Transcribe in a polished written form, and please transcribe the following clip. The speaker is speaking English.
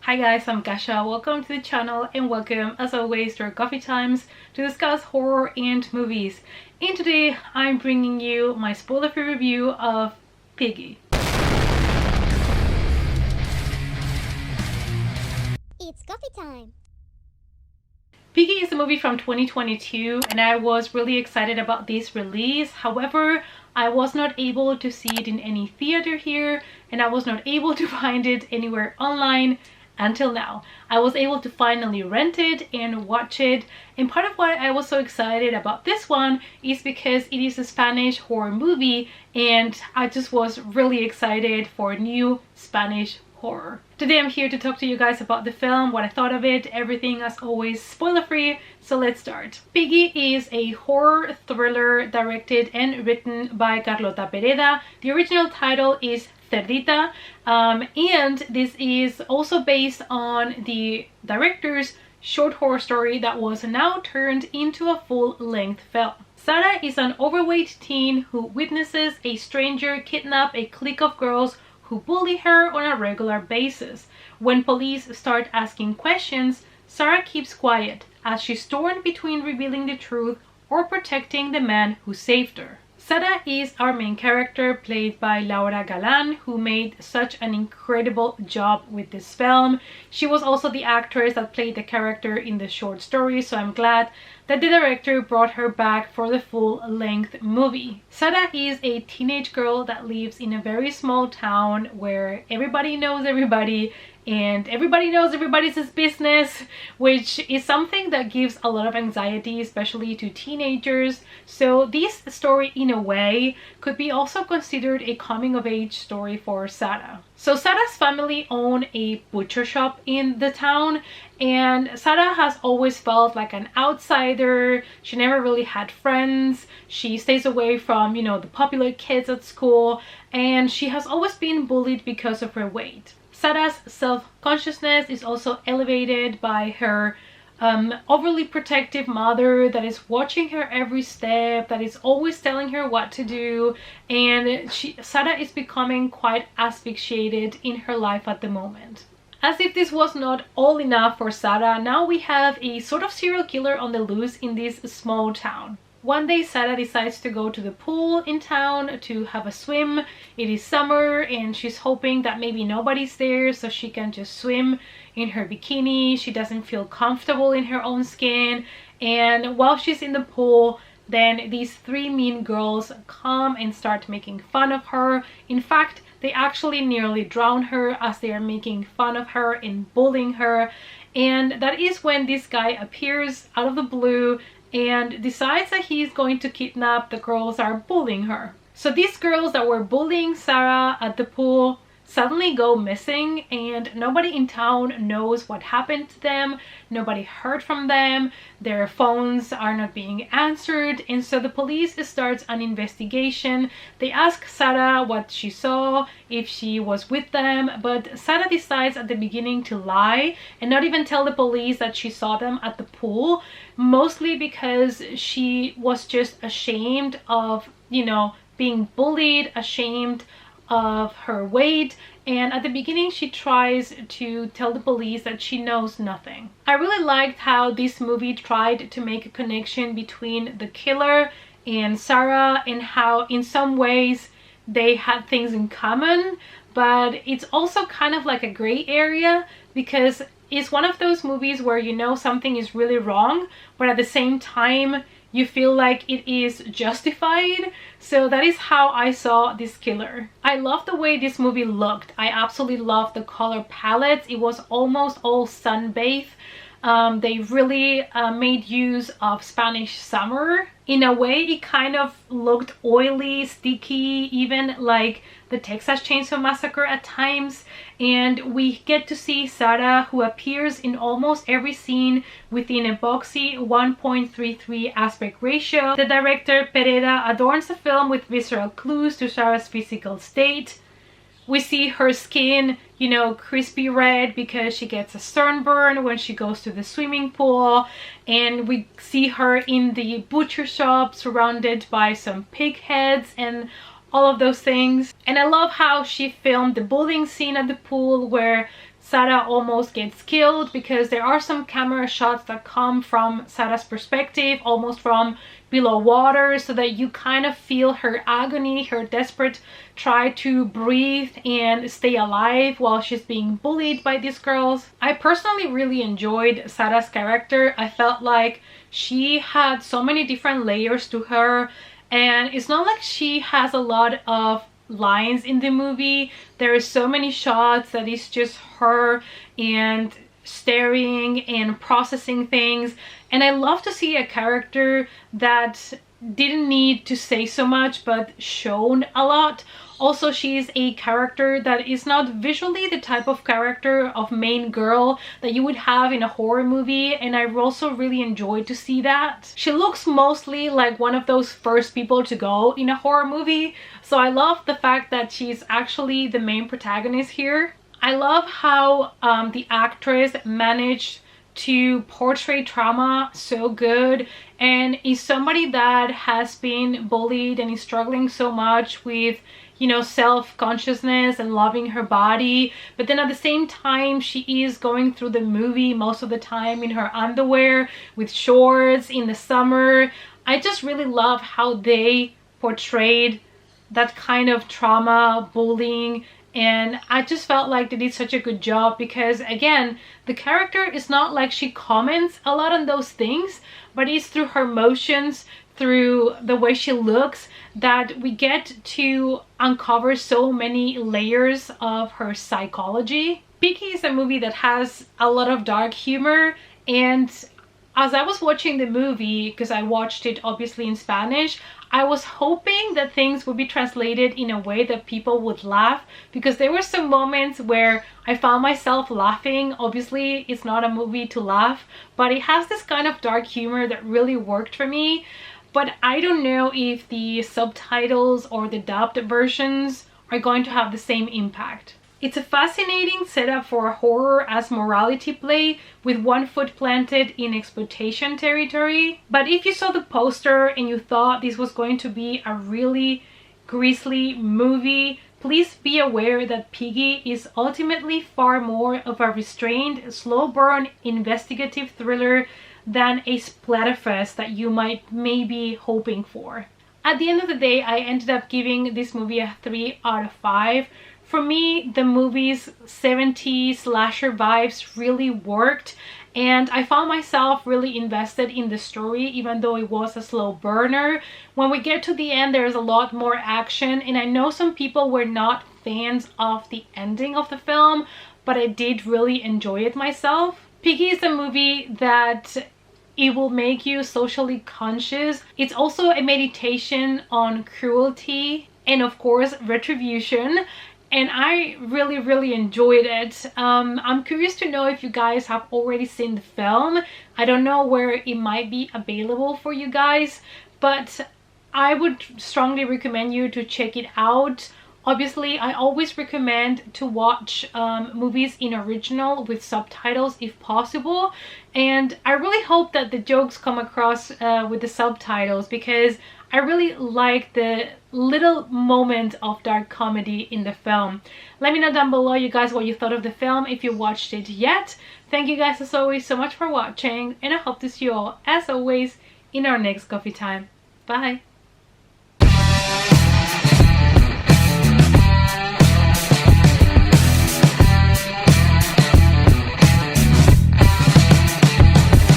Hi guys, I'm Kasha. Welcome to the channel and welcome as always to our coffee times to discuss horror and movies. And today I'm bringing you my spoiler-free review of Piggy. It's coffee time! Piggy is a movie from 2022 and I was really excited about this release. However, I was not able to see it in any theater here and I was not able to find it anywhere online until now. I was able to finally rent it and watch it, and part of why I was so excited about this one is because it is a Spanish horror movie and I just was really excited for new Spanish horror. Today I'm here to talk to you guys about the film, what I thought of it, everything as always spoiler free, so let's start. Piggy is a horror thriller directed and written by Carlota Pereda. The original title is Cerdita, and this is also based on the director's short horror story that was now turned into a full-length film. Sara is an overweight teen who witnesses a stranger kidnap a clique of girls who bully her on a regular basis. When police start asking questions, Sara keeps quiet as she's torn between revealing the truth or protecting the man who saved her. Sara is our main character, played by Laura Galan, who made such an incredible job with this film. She was also the actress that played the character in the short story, so I'm glad that the director brought her back for the full-length movie. Sara is a teenage girl that lives in a very small town where everybody knows everybody and everybody knows everybody's business, which is something that gives a lot of anxiety, especially to teenagers. So this story, in a way, could be also considered a coming-of-age story for Sara. So Sara's family own a butcher shop in the town, and Sara has always felt like an outsider. She never really had friends. She stays away from, the popular kids at school, and she has always been bullied because of her weight. Sara's self-consciousness is also elevated by her overly protective mother that is watching her every step, that is always telling her what to do, and Sara is becoming quite asphyxiated in her life at the moment. As if this was not all enough for Sara, now we have a sort of serial killer on the loose in this small town. One day Sara decides to go to the pool in town to have a swim. It is summer and she's hoping that maybe nobody's there so she can just swim in her bikini. She doesn't feel comfortable in her own skin, and while she's in the pool, then these three mean girls come and start making fun of her. In fact, they actually nearly drown her as they are making fun of her and bullying her, and that is when this guy appears out of the blue and decides that he's going to kidnap the girls that are bullying her. So these girls that were bullying Sara at the pool suddenly go missing, and nobody in town knows what happened to them. Nobody heard from them. Their phones are not being answered, and so the police starts an investigation. They ask Sara what she saw, if she was with them, but Sara decides at the beginning to lie and not even tell the police that she saw them at the pool, mostly because she was just ashamed of, being bullied, ashamed of her weight, and at the beginning she tries to tell the police that she knows nothing. I really liked how this movie tried to make a connection between the killer and Sara, and how in some ways they had things in common, but it's also kind of like a gray area because it's one of those movies where something is really wrong, but at the same time you feel like it is justified. So that is how I saw this killer. I love the way this movie looked. I absolutely love the color palettes. It was almost all sun-bathed. They really made use of Spanish summer. In a way, it kind of looked oily, sticky, even like the Texas Chainsaw Massacre at times. And we get to see Sara, who appears in almost every scene within a boxy 1.33 aspect ratio. The director, Pereda, adorns the film with visceral clues to Sara's physical state. We see her skin, crispy red because she gets a sunburn when she goes to the swimming pool. And we see her in the butcher shop surrounded by some pig heads and all of those things. And I love how she filmed the bullying scene at the pool where Sarah almost gets killed, because there are some camera shots that come from Sarah's perspective, almost from below water, so that you kind of feel her agony, her desperate try to breathe and stay alive while she's being bullied by these girls. I personally really enjoyed Sarah's character. I felt like she had so many different layers to her, and it's not like she has a lot of lines in the movie. There are so many shots that is just her and staring and processing things, and I love to see a character that didn't need to say so much but shown a lot. Also, she's a character that is not visually the type of character of main girl that you would have in a horror movie, and I also really enjoyed to see that. She looks mostly like one of those first people to go in a horror movie, so I love the fact that she's actually the main protagonist here. I love how the actress managed to portray trauma so good, and is somebody that has been bullied and is struggling so much with, you know, self-consciousness and loving her body, but then at the same time she is going through the movie most of the time in her underwear with shorts in the summer. I just really love how they portrayed that kind of trauma, bullying, and I just felt like they did such a good job, because again, the character is not like she comments a lot on those things, but it's through her emotions, through the way she looks, that we get to uncover so many layers of her psychology. Piggy is a movie that has a lot of dark humor, and as I was watching the movie, because I watched it obviously in Spanish, I was hoping that things would be translated in a way that people would laugh, because there were some moments where I found myself laughing. Obviously, it's not a movie to laugh, but it has this kind of dark humor that really worked for me. But I don't know if the subtitles or the dubbed versions are going to have the same impact. It's a fascinating setup for a horror as morality play, with one foot planted in exploitation territory. But if you saw the poster and you thought this was going to be a really grisly movie, please be aware that Piggy is ultimately far more of a restrained, slow burn investigative thriller than a splatterfest that you might maybe hoping for. At the end of the day, I ended up giving this movie a 3 out of 5. For me, the movie's 70s slasher vibes really worked, and I found myself really invested in the story, even though it was a slow burner. When we get to the end, there's a lot more action, and I know some people were not fans of the ending of the film, but I did really enjoy it myself. Piggy is a movie that it will make you socially conscious. It's also a meditation on cruelty and of course retribution, and I really enjoyed it. I'm curious to know if you guys have already seen the film. I don't know where it might be available for you guys, but I would strongly recommend you to check it out. Obviously, I always recommend to watch movies in original with subtitles if possible, and I really hope that the jokes come across with the subtitles, because I really like the little moment of dark comedy in the film. Let me know down below, you guys, what you thought of the film, if you watched it yet. Thank you guys as always so much for watching, and I hope to see you all as always in our next coffee time. Bye!